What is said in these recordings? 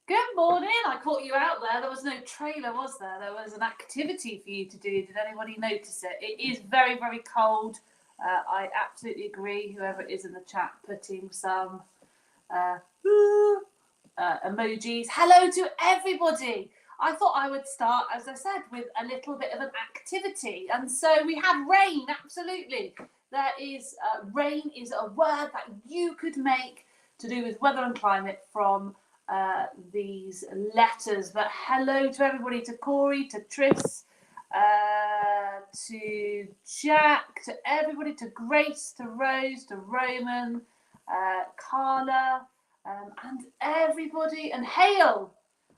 Good morning. I caught you out there. There was no trailer, was there? There was an activity for you to do. Did anybody notice it? It is very, very cold. I absolutely agree. Whoever is in the chat putting some emojis. Hello to everybody. I thought I would start, as I said, with a little bit of an activity. And so we have rain, absolutely. There is, rain is a word that you could make to do with weather and climate from these letters. But hello to everybody, to Corey, to Tris, to Jack, to everybody, to Grace, to Rose, to Roman, Carla, and everybody, and hail.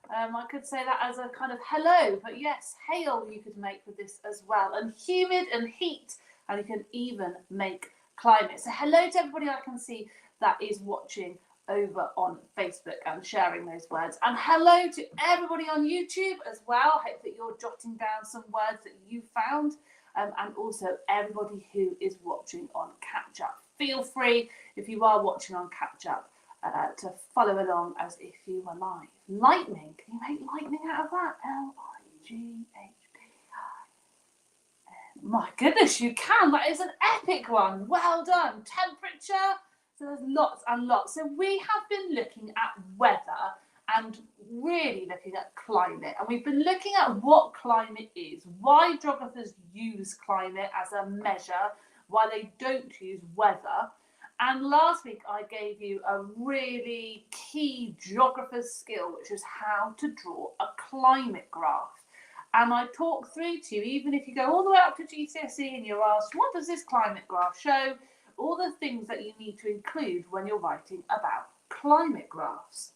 I could say that as a kind of hello, but yes, hail you could make with this as well. And humid and heat, and you can even make climate. So hello to everybody I can see that is watching over on Facebook and sharing those words. And hello to everybody on YouTube as well. I hope that you're jotting down some words that you found. And also everybody who is watching on Catch Up. Feel free, if you are watching on Catch Up, to follow along as if you were live. Lightning, can you make lightning out of that? Lighthpi. My goodness, you can. That is an epic one. Well done. Temperature. So there's lots and lots. So we have been looking at weather and really looking at climate. And we've been looking at what climate is, why geographers use climate as a measure, why they don't use weather. And last week I gave you a really key geographer's skill, which is how to draw a climate graph. And I talked through to you, even if you go all the way up to GCSE and you're asked, what does this climate graph show? All the things that you need to include when you're writing about climate graphs.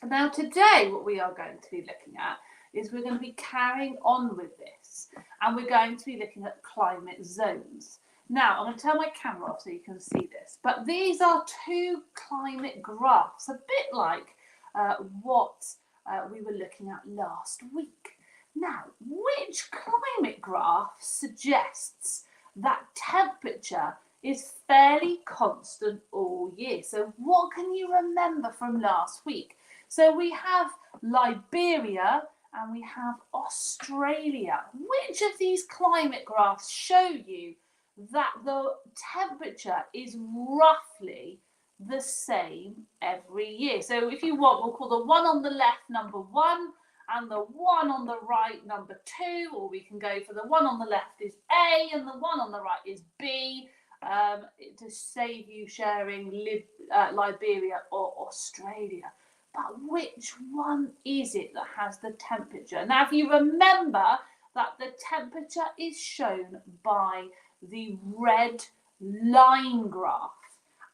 Now today what we are going to be looking at is we're going to be carrying on with this, and we're going to be looking at climate zones. Now I'm going to turn my camera off so you can see this, but these are two climate graphs, a bit like what we were looking at last week. Now, which climate graph suggests that temperature is fairly constant all year? So what can you remember from last week? So we have Liberia and we have Australia. Which of these climate graphs show you that the temperature is roughly the same every year? So if you want, we'll call the one on the left number 1 and the one on the right number 2, or we can go for the one on the left is A and the one on the right is B, to save you sharing Liberia or Australia. But which one is it that has the temperature? Now, if you remember that the temperature is shown by the red line graph.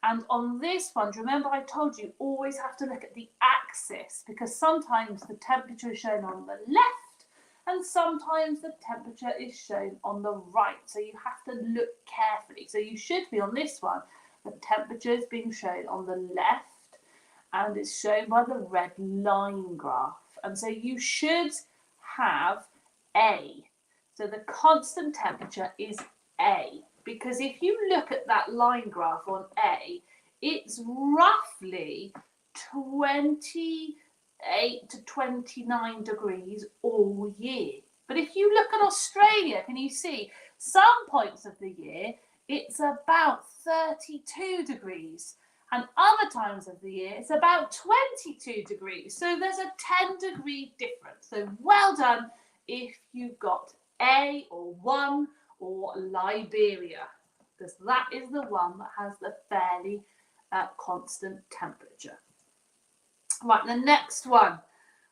And on this one, remember I told you always have to look at the axis, because sometimes the temperature is shown on the left and sometimes the temperature is shown on the right. So you have to look carefully. So you should be on this one, the temperature is being shown on the left and it's shown by the red line graph. And so you should have A. So the constant temperature is A. Because if you look at that line graph on A, it's roughly 28 to 29 degrees all year. But if you look at Australia, can you see some points of the year, it's about 32 degrees. And other times of the year, it's about 22 degrees. So there's a 10-degree difference. So well done if you got A or 1 or Liberia, because that is the one that has the fairly constant temperature. Right, the next one,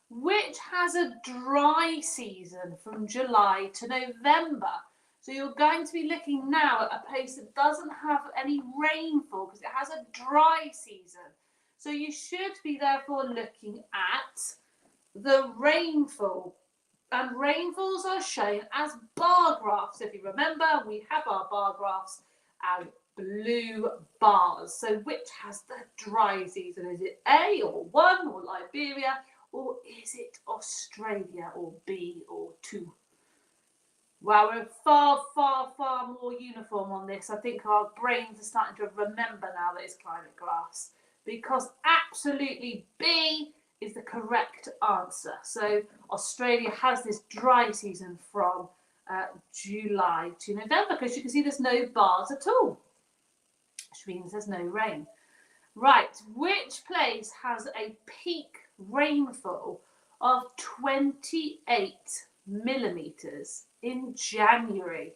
which has a dry season from July to November. So you're going to be looking now at a place that doesn't have any rainfall because it has a dry season. So you should be therefore looking at the rainfall. And rainfalls are shown as bar graphs. So if you remember, we have our bar graphs as blue bars. So which has the dry season? Is it A or 1 or Liberia, or is it Australia or B or 2? Well, we're far, far, far more uniform on this. I think our brains are starting to remember now that it's climate graphs, because absolutely B is the correct answer. So Australia has this dry season from July to November, because you can see there's no bars at all, which means there's no rain. Right, which place has a peak rainfall of 28 millimetres in January?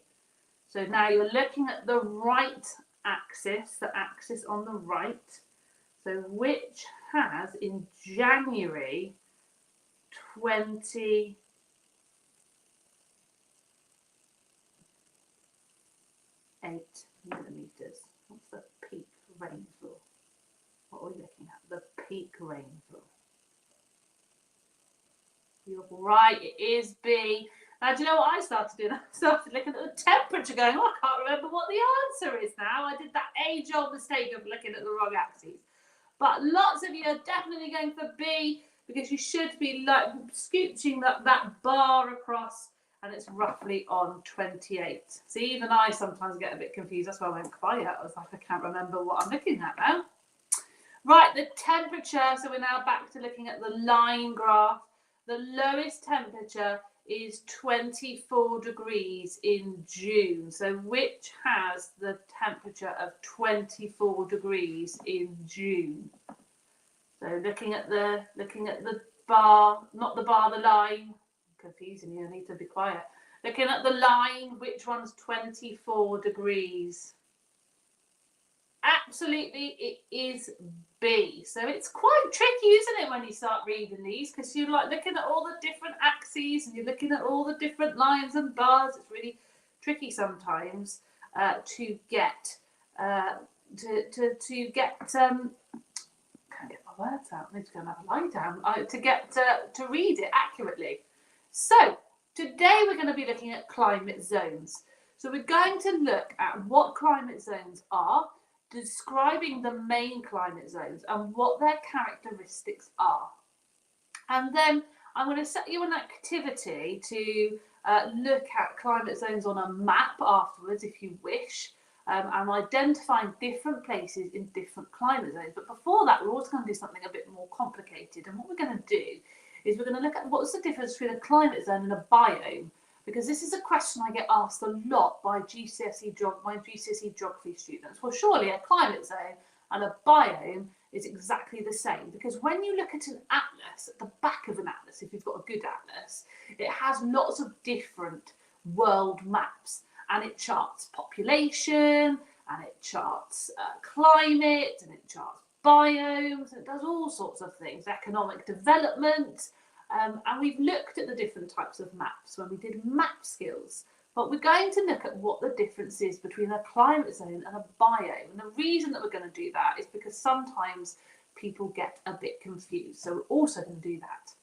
So now you're looking at the right axis, the axis on the right. So which has in January 28 millimetres? What's the peak rainfall? What are we looking at? The peak rainfall. You're right, it is B. Now, do you know what I started doing? I started looking at the temperature going, oh, I can't remember what the answer is now. I did that age-old mistake of looking at the wrong axes. But lots of you are definitely going for B, because you should be like scooching that bar across, and it's roughly on 28. See, even I sometimes get a bit confused. That's why I went quiet. I was like, I can't remember what I'm looking at now. Right, the temperature. So we're now back to looking at the line graph. The lowest temperature is 24 degrees in June. So which has the temperature of 24 degrees in June? So looking at the bar, not the bar, the line. Confusing you, I need to be quiet. Looking at the line, which one's 24 degrees? Absolutely, it is B. So it's quite tricky, isn't it, when you start reading these, because you're like looking at all the different axes and you're looking at all the different lines and bars. It's really tricky sometimes to get can't get my words out. I need to go and have a lie down to get to read it accurately. So today we're going to be looking at climate zones. So we're going to look at what climate zones are, describing the main climate zones and what their characteristics are. And then I'm going to set you an activity to look at climate zones on a map afterwards, if you wish, and identifying different places in different climate zones. But before that, we're also going to do something a bit more complicated. And what we're going to do is we're going to look at what's the difference between a climate zone and a biome. Because this is a question I get asked a lot by my GCSE geography students. Well, surely a climate zone and a biome is exactly the same. Because when you look at an atlas, at the back of an atlas, if you've got a good atlas, it has lots of different world maps. And it charts population, and it charts climate, and it charts biomes, and it does all sorts of things, economic development. And we've looked at the different types of maps when we did map skills, but we're going to look at what the difference is between a climate zone and a biome. And the reason that we're going to do that is because sometimes people get a bit confused. So we're also going to do that.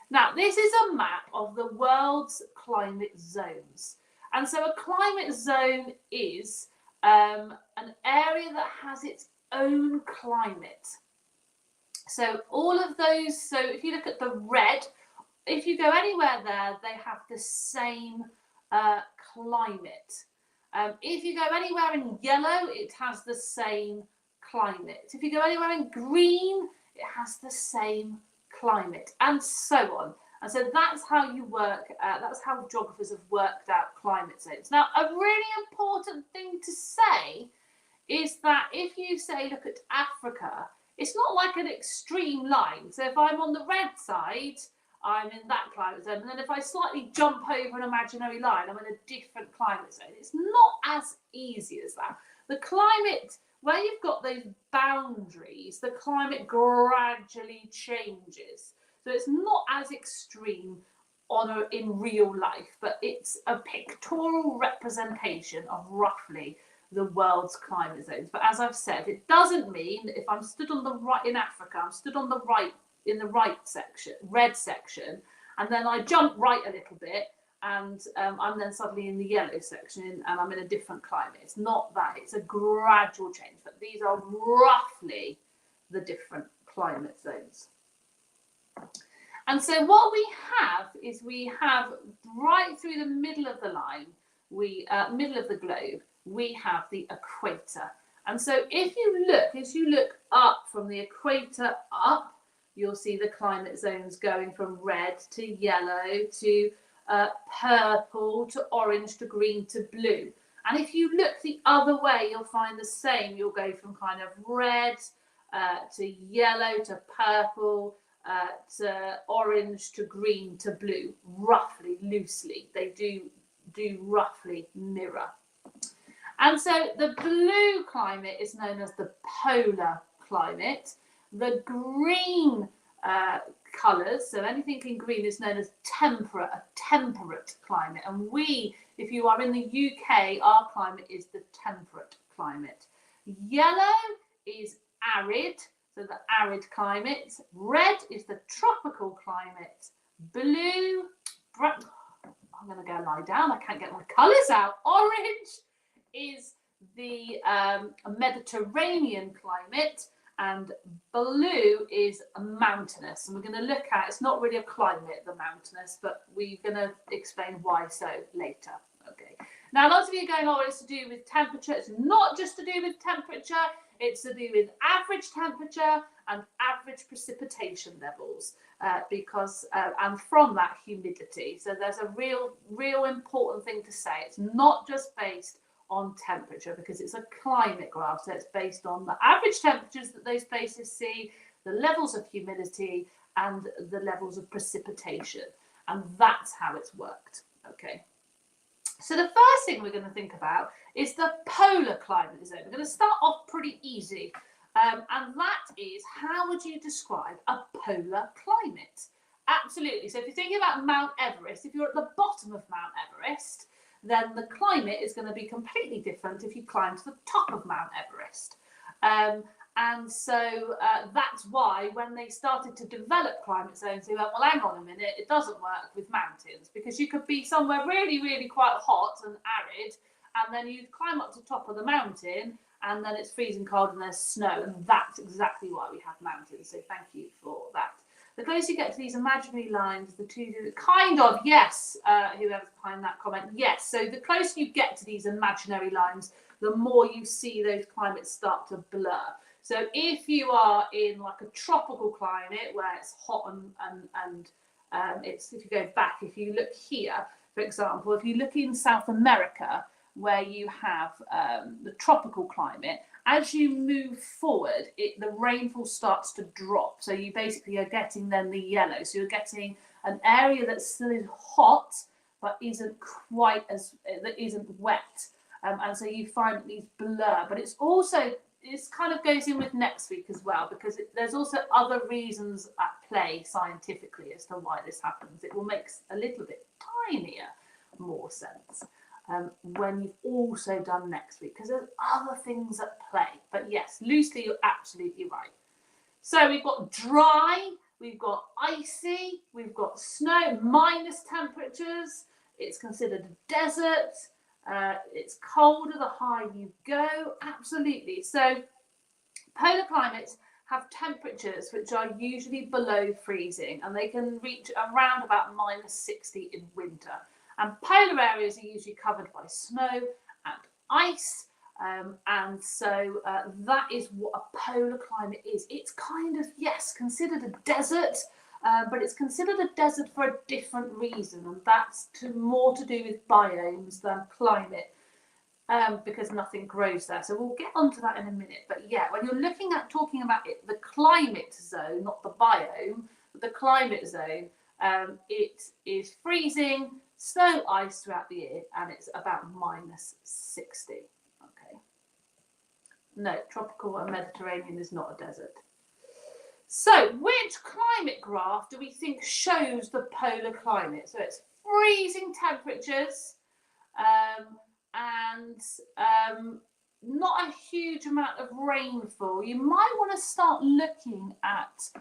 Now, this is a map of the world's climate zones. And so a climate zone is an area that has its own climate. So all of those, so if you look at the red, if you go anywhere there, they have the same climate. If you go anywhere in yellow, it has the same climate. If you go anywhere in green, it has the same climate, and so on. And so that's how you work, that's how geographers have worked out climate zones. Now, a really important thing to say is that if you say, look at Africa, it's not like an extreme line. So if I'm on the red side, I'm in that climate zone. And then if I slightly jump over an imaginary line, I'm in a different climate zone. It's not as easy as that. The climate, where you've got those boundaries, the climate gradually changes. So it's not as extreme in real life, but it's a pictorial representation of roughly the world's climate zones. But as I've said, it doesn't mean that if I'm stood on the right in Africa, I'm stood on the right in the right section, red section, and then I jump right a little bit, and I'm then suddenly in the yellow section, and I'm in a different climate. It's not that. It's a gradual change, but these are roughly the different climate zones. And so what we have is we have right through the middle of the line, middle of the globe, we have the equator. And so if you look, as you look up from the equator up, you'll see the climate zones going from red to yellow to purple to orange to green to blue. And if you look the other way, you'll find the same. You'll go from kind of red to yellow to purple to orange to green to blue, roughly, loosely. They do roughly mirror. And so the blue climate is known as the polar climate. The green colours, so anything in green, is known as temperate, a temperate climate. And if you are in the UK, our climate is the temperate climate. Yellow is arid, so the arid climate. Red is the tropical climate. Blue, I'm going to go lie down, I can't get my colours out. Orange is the Mediterranean climate, and blue is mountainous. And we're going to look at, it's not really a climate, the mountainous, but we're going to explain why so later. Okay. Now, lots of you are going, oh, it's to do with temperature. It's not just to do with temperature. It's to do with average temperature and average precipitation levels, and from that, humidity. So there's a real important thing to say. It's not just based on temperature, because it's a climate graph, so it's based on the average temperatures that those places see, the levels of humidity, and the levels of precipitation, and that's how it's worked. Okay, so the first thing we're going to think about is the polar climate zone. We're going to start off pretty easy, and that is, how would you describe a polar climate? Absolutely. So if you're thinking about Mount Everest, if you're at the bottom of Mount Everest, then the climate is going to be completely different if you climb to the top of Mount Everest. And so that's why when they started to develop climate zones, they went, well, hang on a minute, it doesn't work with mountains, because you could be somewhere really, really quite hot and arid, and then you climb up to the top of the mountain, and then it's freezing cold and there's snow, and that's exactly why we have mountains. So thank you for that. The closer you get to these imaginary lines, the two kind of, yes, whoever's behind that comment, yes. So the closer you get to these imaginary lines, the more you see those climates start to blur. So if you are in like a tropical climate where it's hot and it's, if you go back, if you look here, for example, if you look in South America where you have the tropical climate, as you move forward, the rainfall starts to drop. So you basically are getting then the yellow. So you're getting an area that's still hot, but isn't quite as, that isn't wet. And so you find these blur. But it's also, this kind of goes in with next week as well, because there's also other reasons at play scientifically as to why this happens. It will make a little bit tinier more sense when you've also done next week, because there's other things at play. But yes, loosely, you're absolutely right. So we've got dry, we've got icy, we've got snow, minus temperatures. It's considered a desert. It's colder the higher you go. Absolutely. So polar climates have temperatures which are usually below freezing, and they can reach around about -60 in winter. And polar areas are usually covered by snow and ice. And so that is what a polar climate is. It's kind of, yes, considered a desert, but it's considered a desert for a different reason, and that's more to do with biomes than climate, because nothing grows there. So we'll get onto that in a minute. But yeah, when you're looking at talking about it, the climate zone, not the biome, but the climate zone, it is freezing, snow, ice throughout the year, and it's about -60. Okay. No, tropical and Mediterranean is not a desert. So which climate graph do we think shows the polar climate? So it's freezing temperatures and not a huge amount of rainfall. You might want to start looking at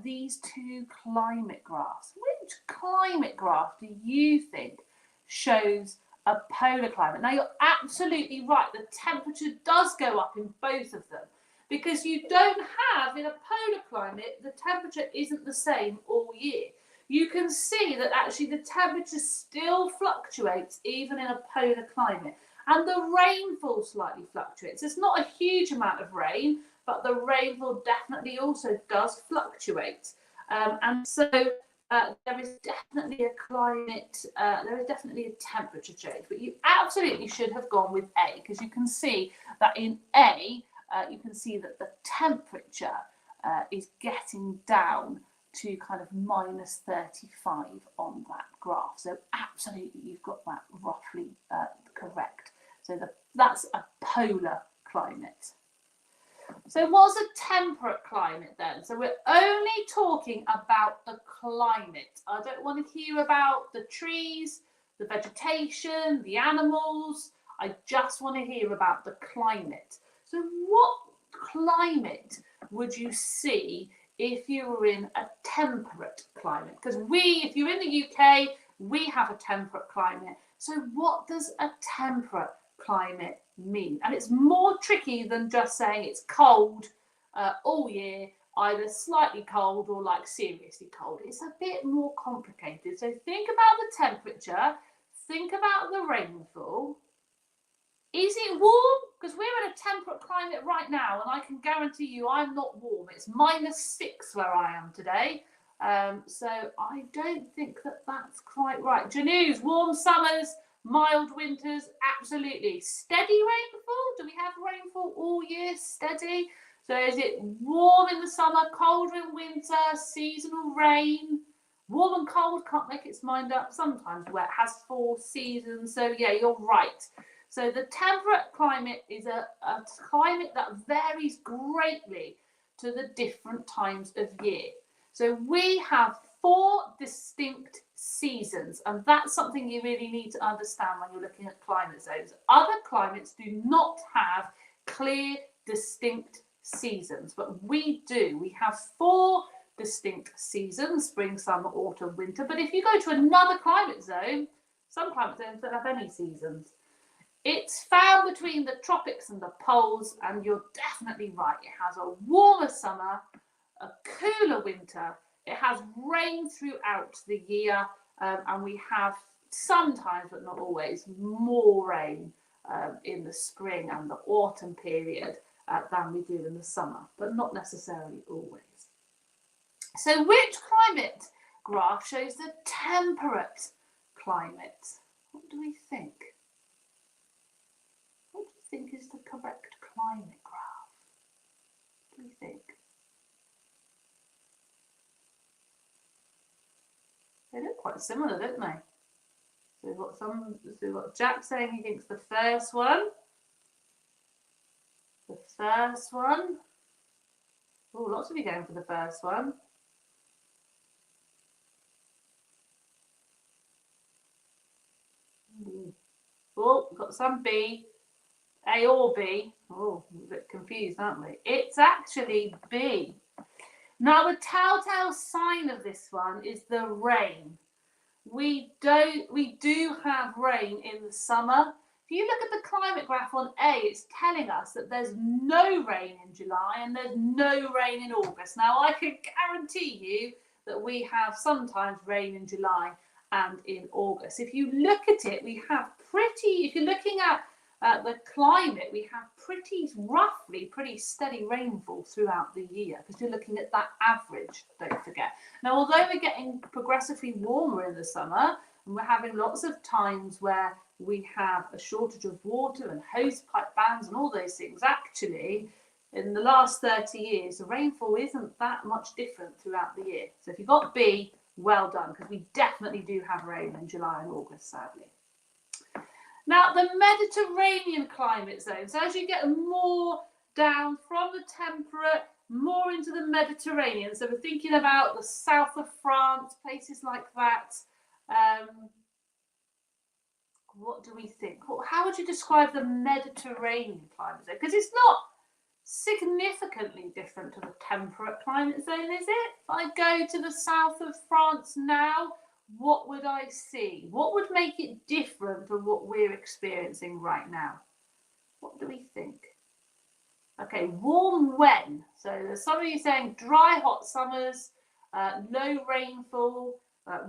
these two climate graphs. Which climate graph do you think shows a polar climate? Now, you're absolutely right. The temperature does go up in both of them, because you don't have, in a polar climate, the temperature isn't the same all year. You can see that actually the temperature still fluctuates even in a polar climate, and the rainfall slightly fluctuates. It's not a huge amount of rain, but the rainfall definitely also does fluctuate. And so there is definitely a climate, there is definitely a temperature change, but you absolutely should have gone with A, because you can see that in A, you can see that the temperature is getting down to kind of minus 35 on that graph. So absolutely, you've got that roughly correct. So that's a polar climate. So what's a temperate climate then? So we're only talking about the climate. I don't want to hear about the trees, the vegetation, the animals. I just want to hear about the climate. So what climate would you see if you were in a temperate climate? Because if you're in the UK, we have a temperate climate. So what does a temperate climate mean? And it's more tricky than just saying it's cold all year, either slightly cold or like seriously cold. It's a bit more complicated. So think about the temperature, think about the rainfall. Is it warm? Because we're in a temperate climate right now, and I can guarantee you I'm not warm. It's -6 where I am today. So I don't think that that's quite right. Janus, warm summers, mild winters, absolutely. Steady rainfall? Do we have rainfall all year? Steady? So is it warm in the summer, cold in winter, seasonal rain? Warm and cold, can't make its mind up. Sometimes wet has 4 seasons. So yeah, you're right. So the temperate climate is a climate that varies greatly to the different times of year. So we have 4 distinct seasons, and that's something you really need to understand when you're looking at climate zones. Other climates do not have clear, distinct seasons, but we do. We have 4 distinct seasons: spring, summer, autumn, winter. But if you go to another climate zone, some climate zones don't have any seasons. It's found between the tropics and the poles, and you're definitely right. It has a warmer summer, a cooler winter. It has rain throughout the year, and we have sometimes, but not always, more rain in the spring and the autumn period than we do in the summer, but not necessarily always. So which climate graph shows the temperate climate? What do we think? What do you think is the correct climate graph? What do you think? They look quite similar, don't they? So we've got Jack saying he thinks the first one. The first one. Oh, lots of you going for the first one. Oh, we've got some B. A or B. Oh, we're a bit confused, aren't we? It's actually B. Now, the telltale sign of this one is the rain. We do have rain in the summer. If you look at the climate graph on A, it's telling us that there's no rain in July and there's no rain in August. Now, I can guarantee you that we have sometimes rain in July and in August. If you look at it, we have if you're looking at the climate, we have pretty steady rainfall throughout the year, because you're looking at that average, don't forget. Now, although we're getting progressively warmer in the summer, and we're having lots of times where we have a shortage of water and hose pipe bans and all those things, actually, in the last 30 years, the rainfall isn't that much different throughout the year. So if you got B, well done, because we definitely do have rain in July and August, sadly. Now, the Mediterranean climate zone. So as you get more down from the temperate, more into the Mediterranean. So we're thinking about the south of France, places like that. What do we think? How would you describe the Mediterranean climate zone? Because it's not significantly different to the temperate climate zone, is it? If I go to the south of France now, what would I see? What would make it different from what we're experiencing right now? What do we think? Okay, warm when? So there's some of you saying dry, hot summers, low rainfall,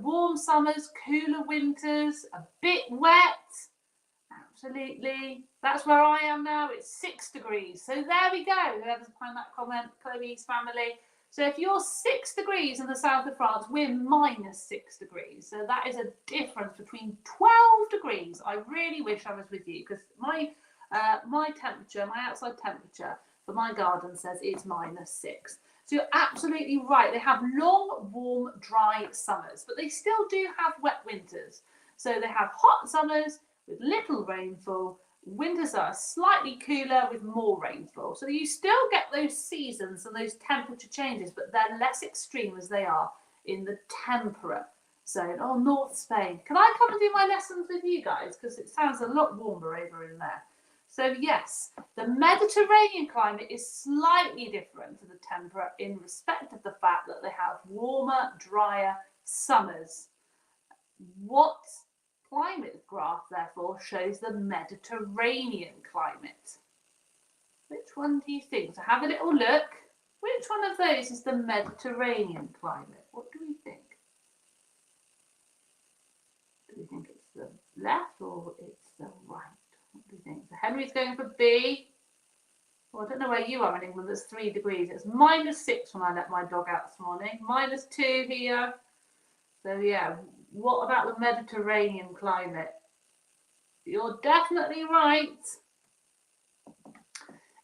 warm summers, cooler winters, a bit wet. Absolutely. That's where I am now. It's 6 degrees. So there we go. Whoever's behind that comment, Chloe's family. So if you're 6 degrees in the south of France, we're -6 degrees. So that is a difference between 12 degrees. I really wish I was with you, because my temperature, my outside temperature for my garden says it's -6. So you're absolutely right. They have long, warm, dry summers, but they still do have wet winters. So they have hot summers with little rainfall. Winters are slightly cooler with more rainfall. So you still get those seasons and those temperature changes, but they're less extreme as they are in the temperate zone. Oh, North Spain. Can I come and do my lessons with you guys? Because it sounds a lot warmer over in there. So yes, the Mediterranean climate is slightly different to the temperate in respect of the fact that they have warmer, drier summers. What climate graph, therefore, shows the Mediterranean climate? Which one do you think? So have a little look. Which one of those is the Mediterranean climate? What do we think? Do we think it's the left or it's the right? What do you think? So Henry's going for B. Well, I don't know where you are in England. There's 3 degrees. It's -6 when I let my dog out this morning. -2 here. So yeah, what about the Mediterranean climate? You're definitely right.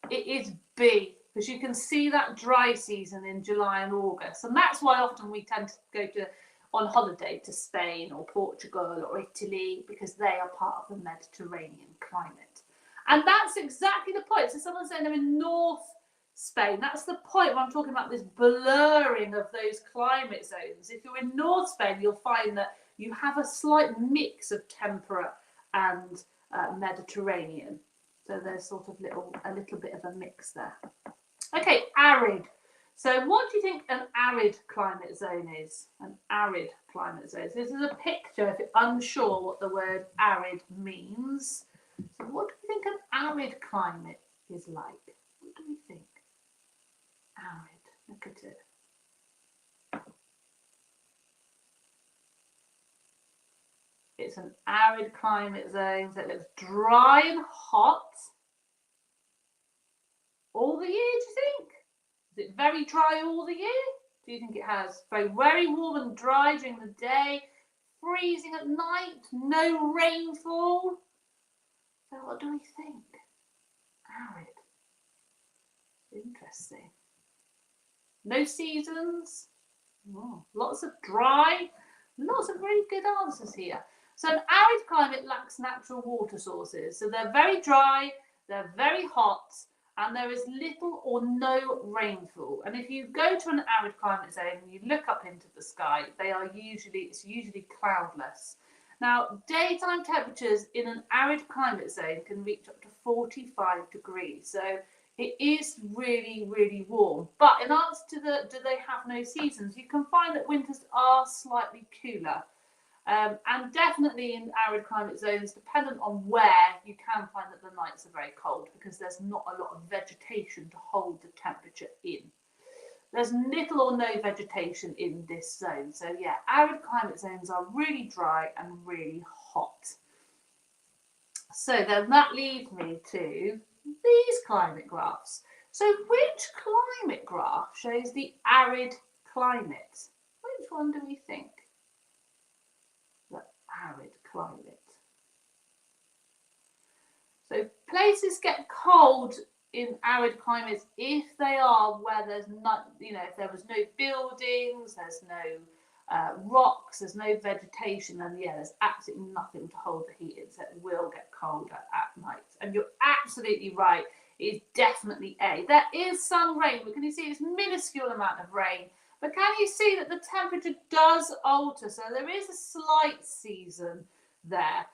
It is B, because you can see that dry season in July and August. And that's why often we tend to go on holiday to Spain or Portugal or Italy, because they are part of the Mediterranean climate. And that's exactly the point. So someone's saying they're in North Spain. That's the point when I'm talking about this blurring of those climate zones. If you're in North Spain, you'll find that you have a slight mix of temperate and Mediterranean. So there's sort of a little bit of a mix there. Okay, arid. So what do you think an arid climate zone is? An arid climate zone. So this is a picture if you're unsure what the word arid means. So what do you think an arid climate is like? What do we think? Arid. Look at it. It's an arid climate zone, so it looks dry and hot all the year, do you think? Is it very dry all the year? Do you think it has very warm and dry during the day, freezing at night, no rainfall? So what do we think? Arid. Interesting. No seasons? Oh, lots of dry. Lots of very good answers here. So an arid climate lacks natural water sources. So they're very dry, they're very hot, and there is little or no rainfall. And if you go to an arid climate zone and you look up into the sky, it's usually cloudless. Now, daytime temperatures in an arid climate zone can reach up to 45 degrees. So it is really, really warm. But in answer to do they have no seasons, you can find that winters are slightly cooler. And definitely in arid climate zones, dependent on where, you can find that the nights are very cold because there's not a lot of vegetation to hold the temperature in. There's little or no vegetation in this zone. So yeah, arid climate zones are really dry and really hot. So then that leads me to these climate graphs. So which climate graph shows the arid climate? Which one do we think? The arid climate. So places get cold in arid climates if they are where there's not, if there was no buildings, there's no rocks, there's no vegetation, and yeah, there's absolutely nothing to hold the heat in, so it will get colder at night. And you're absolutely right, it is definitely A. There is some rain, but can you see this minuscule amount of rain? But can you see that the temperature does alter? So there is a slight season there.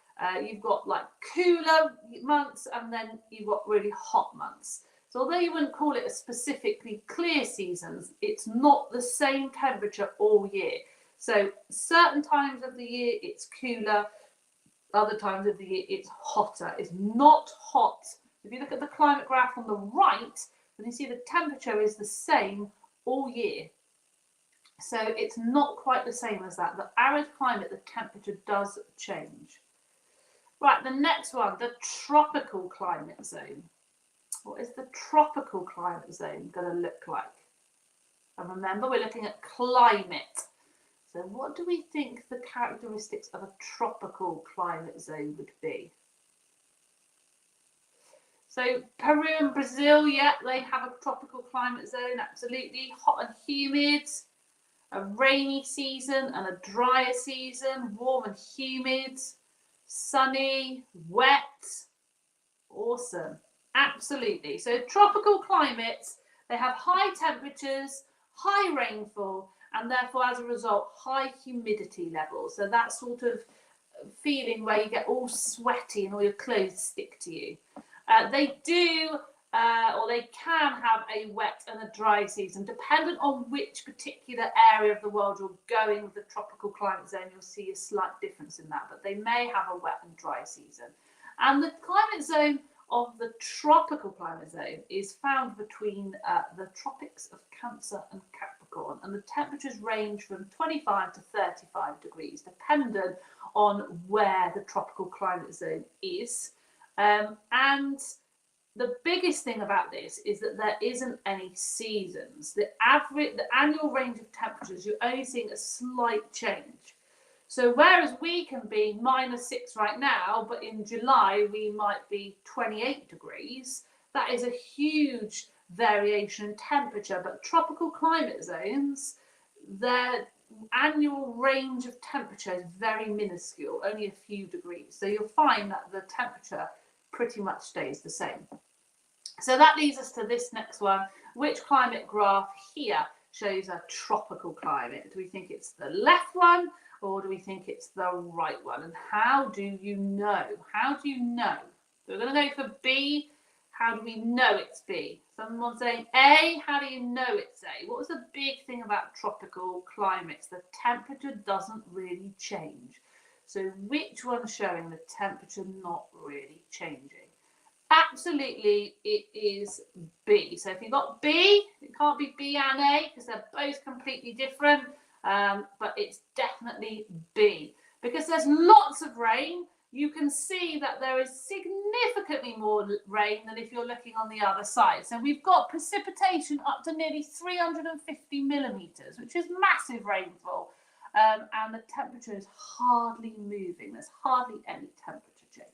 You've got like cooler months and then you've got really hot months. So although you wouldn't call it a specifically clear seasons, it's not the same temperature all year. So certain times of the year it's cooler, other times of the year it's hotter. It's not hot. If you look at the climate graph on the right, then you see the temperature is the same all year. So it's not quite the same as that. The arid climate, the temperature does change. Right, the next one, the tropical climate zone. What is the tropical climate zone going to look like? And remember, we're looking at climate. So what do we think the characteristics of a tropical climate zone would be? So Peru and Brazil, yeah, they have a tropical climate zone, absolutely. Hot and humid, a rainy season and a drier season, warm and humid, sunny, wet. Awesome, absolutely. So tropical climates, they have high temperatures, high rainfall, and therefore as a result high humidity levels. So that sort of feeling where you get all sweaty and all your clothes stick to you. They do or they can have a wet and a dry season, dependent on which particular area of the world you're going with the tropical climate zone. You'll see a slight difference in that, but they may have a wet and dry season. And the climate zone of the tropical climate zone is found between the tropics of Cancer and Capricorn, and the temperatures range from 25 to 35 degrees, dependent on where the tropical climate zone is. And the biggest thing about this is that there isn't any seasons. The annual range of temperatures, you're only seeing a slight change. So whereas we can be -6 right now, but in July we might be 28 degrees, that is a huge variation in temperature. But tropical climate zones, their annual range of temperature is very minuscule, only a few degrees. So you'll find that the temperature pretty much stays the same. So that leads us to this next one. Which climate graph here shows a tropical climate? Do we think it's the left one, or do we think it's the right one? And how do you know? How do you know? So we're going to go for B. How do we know it's B? Someone's saying A. How do you know it's A? What was the big thing about tropical climates? The temperature doesn't really change. So which one's showing the temperature not really changing? Absolutely, it is B. So if you've got B, it can't be B and A because they're both completely different, but it's definitely B. Because there's lots of rain, you can see that there is significantly more rain than if you're looking on the other side. So we've got precipitation up to nearly 350 millimetres, which is massive rainfall. And the temperature is hardly moving. There's hardly any temperature change.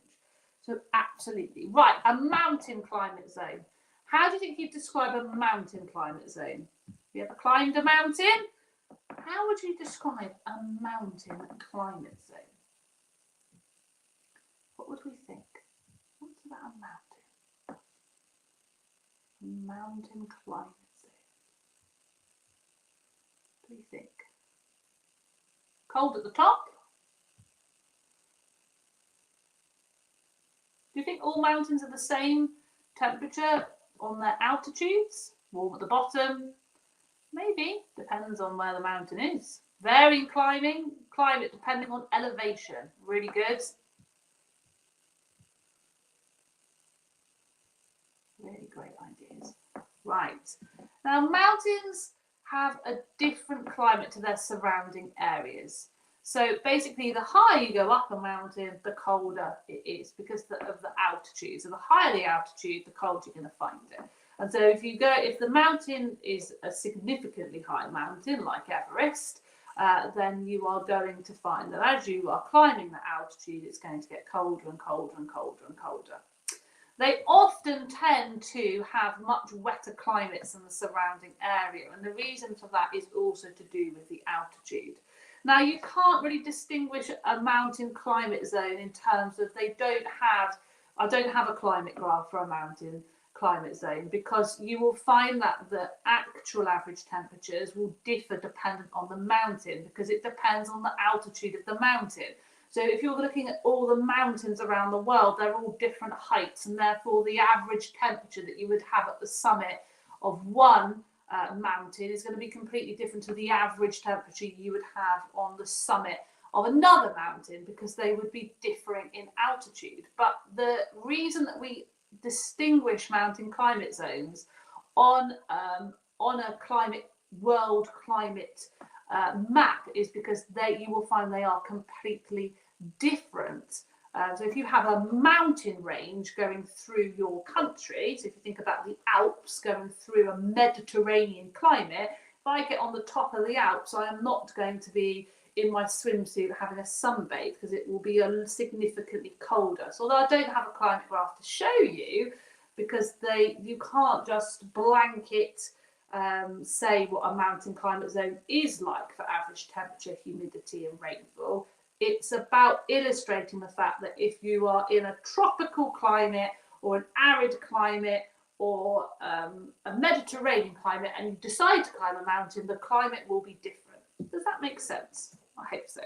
So absolutely. Right, a mountain climate zone. How do you think you'd describe a mountain climate zone? Have you ever climbed a mountain? How would you describe a mountain climate zone? What would we think? What's about a mountain? Mountain climate zone. What do you think? Cold at the top? Do you think all mountains are the same temperature on their altitudes? Warm at the bottom? Maybe, depends on where the mountain is. Varying climate depending on elevation. Really good. Really great ideas. Right. Now, mountains have a different climate to their surrounding areas. So basically, the higher you go up a mountain, the colder it is because of the altitude. So the higher the altitude, the colder you're going to find it. And so if the mountain is a significantly high mountain like Everest, then you are going to find that as you are climbing the altitude, it's going to get colder and colder and colder and colder. They often tend to have much wetter climates than the surrounding area. And the reason for that is also to do with the altitude. Now, you can't really distinguish a mountain climate zone in terms of I don't have a climate graph for a mountain climate zone, because you will find that the actual average temperatures will differ dependent on the mountain, because it depends on the altitude of the mountain. So if you're looking at all the mountains around the world, they're all different heights, and therefore the average temperature that you would have at the summit of one mountain is going to be completely different to the average temperature you would have on the summit of another mountain, because they would be differing in altitude. But the reason that we distinguish mountain climate zones on a world climate map is because you will find they are completely different So if you have a mountain range going through your country, so if you think about the Alps going through a Mediterranean climate, if I get on the top of the Alps, I am not going to be in my swimsuit having a sunbathe because it will be significantly colder. So although I don't have a climate graph to show you, because you can't just blanket say what a mountain climate zone is like for average temperature, humidity and rainfall. It's about illustrating the fact that if you are in a tropical climate or an arid climate or a Mediterranean climate and you decide to climb a mountain, the climate will be different. Does that make sense? I hope so.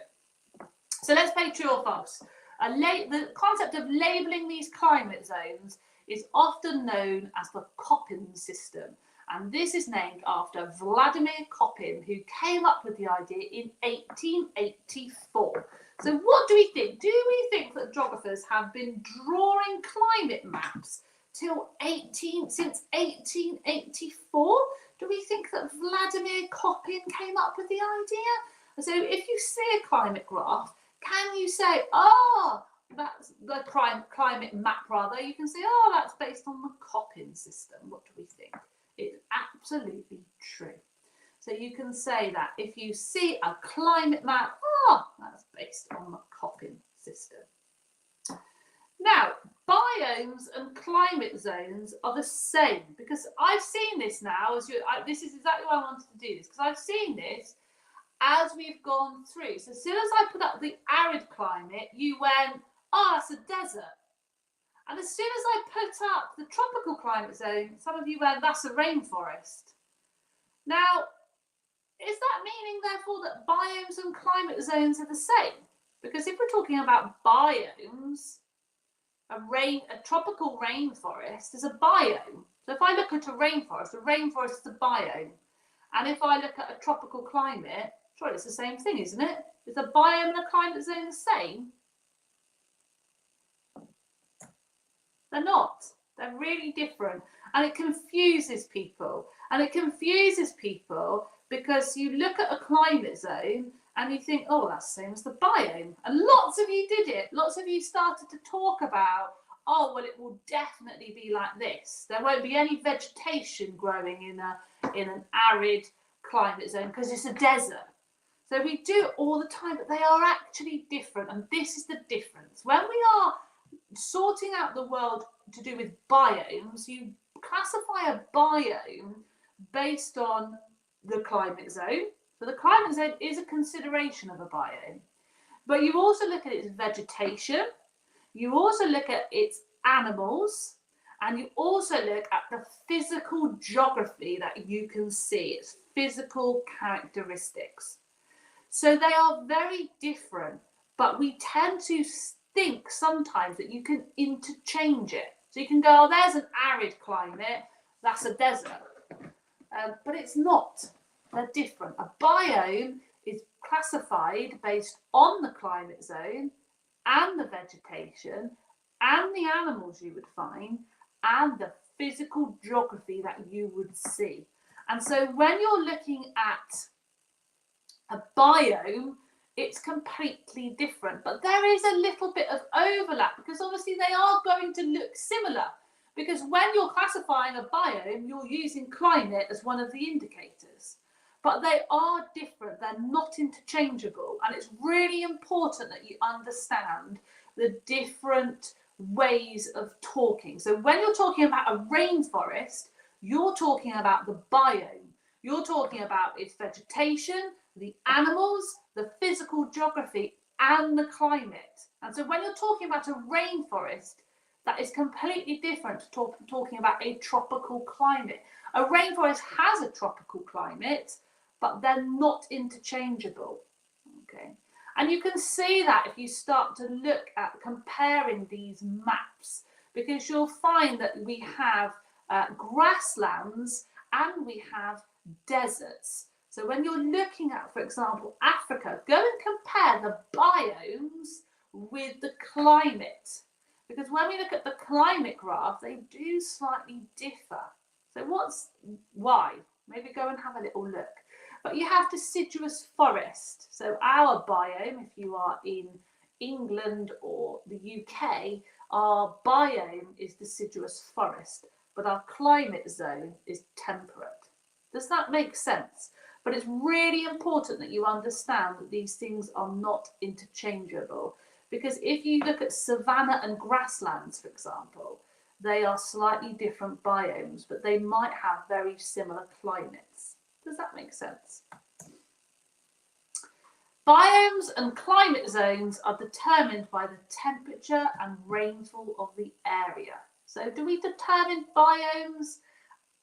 So let's play true or false. The concept of labelling these climate zones is often known as the Köppen system. And this is named after Vladimir Köppen, who came up with the idea in 1884. So what do we think? Do we think that geographers have been drawing climate maps since 1884? Do we think that Vladimir Köppen came up with the idea? So if you see a climate graph, can you say, oh, that's the climate map rather, you can say, oh, that's based on the Köppen system. What do we think? It's absolutely true. So you can say that if you see a climate map, oh, that's based on the Köppen system. Now, biomes and climate zones are the same, because I've seen this now, this is exactly why I wanted to do this, because I've seen this as we've gone through. So as soon as I put up the arid climate, you went, oh, it's a desert. And as soon as I put up the tropical climate zone, some of you went, that's a rainforest. Now, is that meaning, therefore, that biomes and climate zones are the same? Because if we're talking about biomes, a tropical rainforest is a biome. So if I look at a rainforest is a biome. And if I look at a tropical climate, sure, it's the same thing, isn't it? Is a biome and a climate zone the same? They're not. They're really different. And it confuses people. And it confuses people because you look at a climate zone and you think, oh, that's the same as the biome. And lots of you did it. Lots of you started to talk about, oh, well, it will definitely be like this. There won't be any vegetation growing in an arid climate zone because it's a desert. So we do it all the time, but they are actually different. And this is the difference. When we are sorting out the world to do with biomes, you classify a biome based on the climate zone. So the climate zone is a consideration of a biome. But you also look at its vegetation, you also look at its animals, and you also look at the physical geography that you can see, its physical characteristics. So they are very different, but we tend to think sometimes that you can interchange it. So you can go, oh, there's an arid climate, that's a desert. But it's not. They're different. A biome is classified based on the climate zone and the vegetation and the animals you would find and the physical geography that you would see. And so when you're looking at a biome, it's completely different. But there is a little bit of overlap because obviously they are going to look similar. Because when you're classifying a biome, you're using climate as one of the indicators. But they are different, they're not interchangeable. And it's really important that you understand the different ways of talking. So when you're talking about a rainforest, you're talking about the biome. You're talking about its vegetation, the animals, the physical geography, and the climate. And so when you're talking about a rainforest, that is completely different to talking about a tropical climate. A rainforest has a tropical climate, but they're not interchangeable. Okay, and you can see that if you start to look at comparing these maps, because you'll find that we have grasslands and we have deserts. So when you're looking at, for example, Africa, go and compare the biomes with the climate. Because when we look at the climate graph, they do slightly differ. So why? Maybe go and have a little look. But you have deciduous forest. So our biome, if you are in England or the UK, our biome is deciduous forest, but our climate zone is temperate. Does that make sense? But it's really important that you understand that these things are not interchangeable, because if you look at savanna and grasslands, for example, they are slightly different biomes, but they might have very similar climates. Does that make sense? Biomes and climate zones are determined by the temperature and rainfall of the area. So do we determine biomes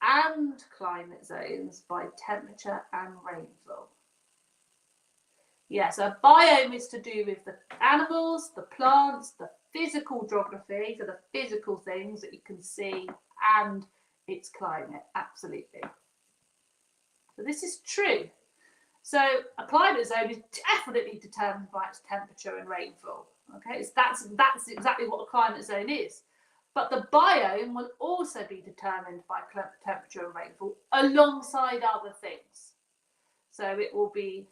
and climate zones by temperature and rainfall? Yes, a biome is to do with the animals, the plants, the physical geography, so the physical things that you can see, and its climate, absolutely. So this is true. So a climate zone is definitely determined by its temperature and rainfall. Okay, so that's exactly what a climate zone is. But the biome will also be determined by temperature and rainfall alongside other things. So it will be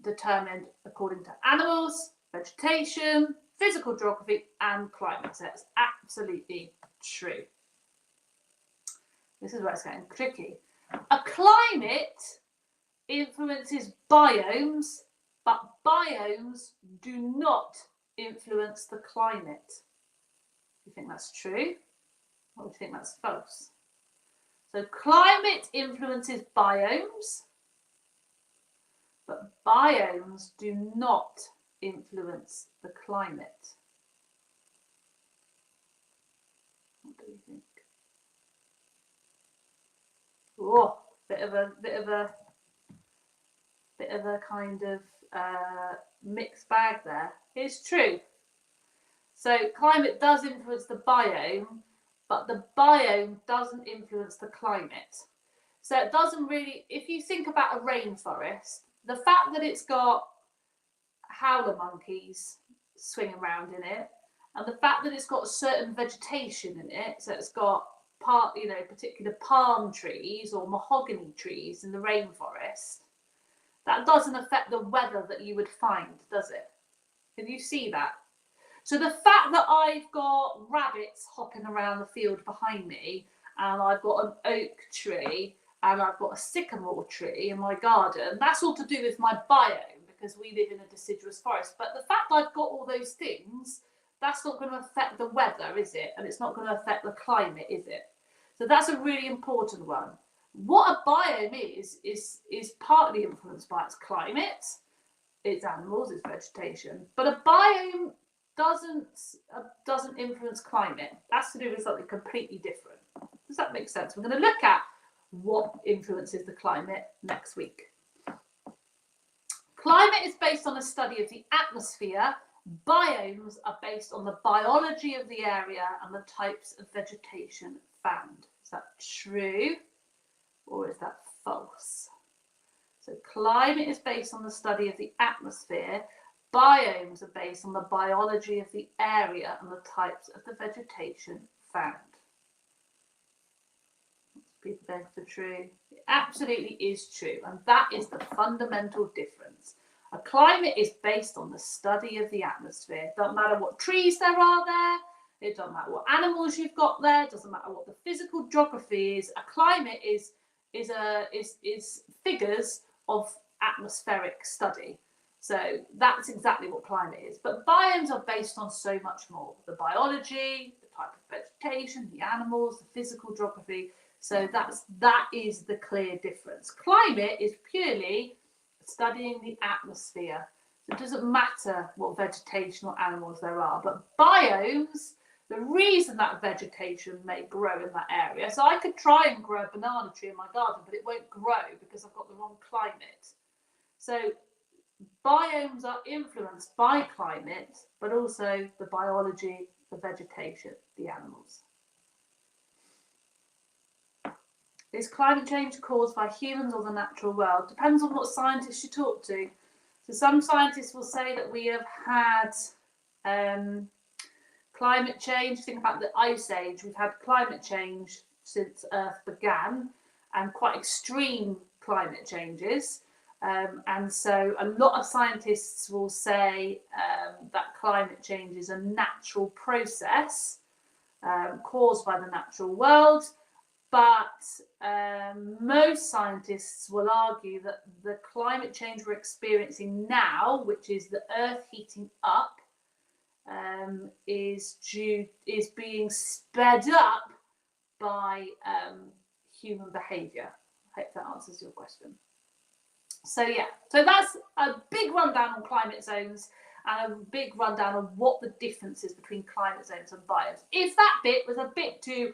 determined according to animals, vegetation, physical geography, and climate. So it's absolutely true. This is where it's getting tricky. A climate influences biomes, but biomes do not influence the climate. Do you think that's true, or do you think that's false? So climate influences biomes, but biomes do not influence the climate. What do you think? Oh, bit of a kind of mixed bag there. It's true. So climate does influence the biome, but the biome doesn't influence the climate. So it doesn't really, if you think about a rainforest, the fact that it's got howler monkeys swinging around in it, and the fact that it's got certain vegetation in it, so it's got particular palm trees or mahogany trees in the rainforest, that doesn't affect the weather that you would find, does it? Can you see that? So the fact that I've got rabbits hopping around the field behind me, and I've got an oak tree, and I've got a sycamore tree in my garden, that's all to do with my biome, because we live in a deciduous forest. But the fact I've got all those things, that's not going to affect the weather, is it? And it's not going to affect the climate, is it? So that's a really important one. What a biome is partly influenced by its climate, its animals, its vegetation, but a biome doesn't influence climate. That's to do with something completely different. Does that make sense? We're going to look at what influences the climate next week. Climate is based on a study of the atmosphere. Biomes are based on the biology of the area and the types of vegetation found. Is that true or is that false? So climate is based on the study of the atmosphere. Biomes are based on the biology of the area and the types of the vegetation found. People going for true. It absolutely is true, and that is the fundamental difference. A climate is based on the study of the atmosphere. It doesn't matter what trees there are there. It doesn't matter what animals you've got there. It doesn't matter what the physical geography is. A climate is figures of atmospheric study. So that's exactly what climate is. But biomes are based on so much more. The biology, the type of vegetation, the animals, the physical geography. So that is the clear difference. Climate is purely studying the atmosphere. So it doesn't matter what vegetation or animals there are. But biomes, the reason that vegetation may grow in that area. So I could try and grow a banana tree in my garden, but it won't grow because I've got the wrong climate. So biomes are influenced by climate, but also the biology, the vegetation, the animals. Is climate change caused by humans or the natural world? Depends on what scientists you talk to. So some scientists will say that we have had climate change. Think about the Ice Age. We've had climate change since Earth began, and quite extreme climate changes. And so a lot of scientists will say that climate change is a natural process caused by the natural world. But most scientists will argue that the climate change we're experiencing now, which is the Earth heating up, is being sped up by human behaviour. I hope that answers your question. So yeah, so that's a big rundown on climate zones and a big rundown on what the difference is between climate zones and biomes. If that bit was a bit too,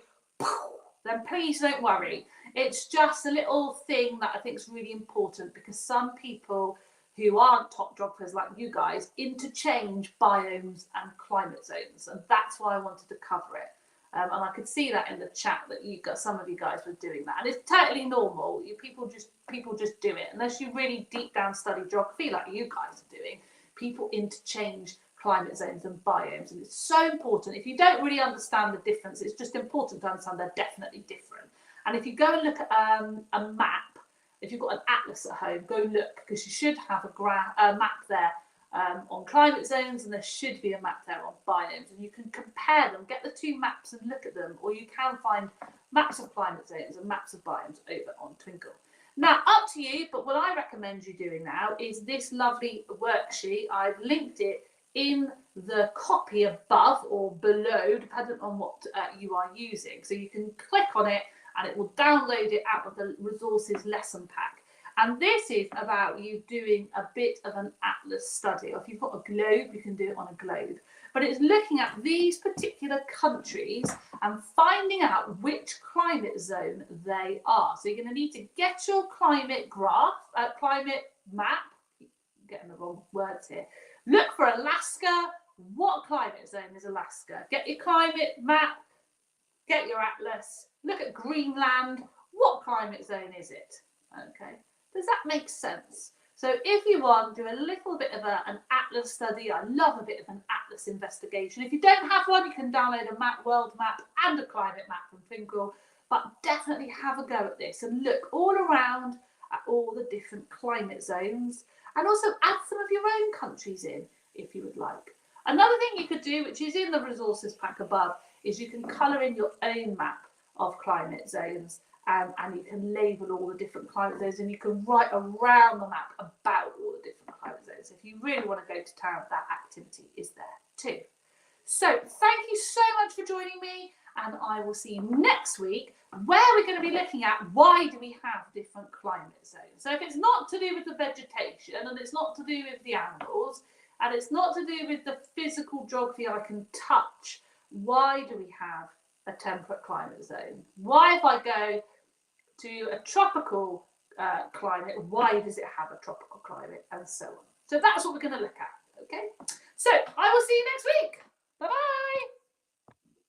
then please don't worry. It's just a little thing that I think is really important, because some people who aren't top geographers like you guys interchange biomes and climate zones, and that's why I wanted to cover it. And I could see that in the chat that some of you guys were doing that, and it's totally normal. People just do it unless you really deep down study geography like you guys are doing. People interchange climate zones and biomes, and it's so important. If you don't really understand the difference, it's just important to understand they're definitely different. And if you go and look at a map, if you've got an atlas at home, go look, because you should have a map there on climate zones, and there should be a map there on biomes, and you can compare them, get the two maps and look at them, or you can find maps of climate zones and maps of biomes over on Twinkle. Now, up to you, but what I recommend you doing now is this lovely worksheet. I've linked it in the copy above or below, depending on what you are using. So you can click on it and it will download it out of the resources lesson pack. And this is about you doing a bit of an atlas study. Or if you've got a globe, you can do it on a globe. But it's looking at these particular countries and finding out which climate zone they are. So you're going to need to get your climate graph, climate map. I'm getting the wrong words here. Look for Alaska. What climate zone is Alaska? Get your climate map. Get your atlas. Look at Greenland. What climate zone is it? Okay. Does that make sense? So if you want, do a little bit of an atlas study. I love a bit of an atlas investigation. If you don't have one, you can download a map, world map and a climate map from Twinkle. But definitely have a go at this and look all around at all the different climate zones, and also add some of your own countries in if you would like. Another thing you could do, which is in the resources pack above, is you can colour in your own map of climate zones. And you can label all the different climate zones, and you can write around the map about all the different climate zones. If you really want to go to town, that activity is there too. So thank you so much for joining me, and I will see you next week, where we're going to be looking at why do we have different climate zones. So if it's not to do with the vegetation, and it's not to do with the animals, and it's not to do with the physical geography I can touch, why do we have a temperate climate zone? Why, if I go to a tropical climate, why does it have a tropical climate, and so on. So that's what we're going to look at, okay? So I will see you next week.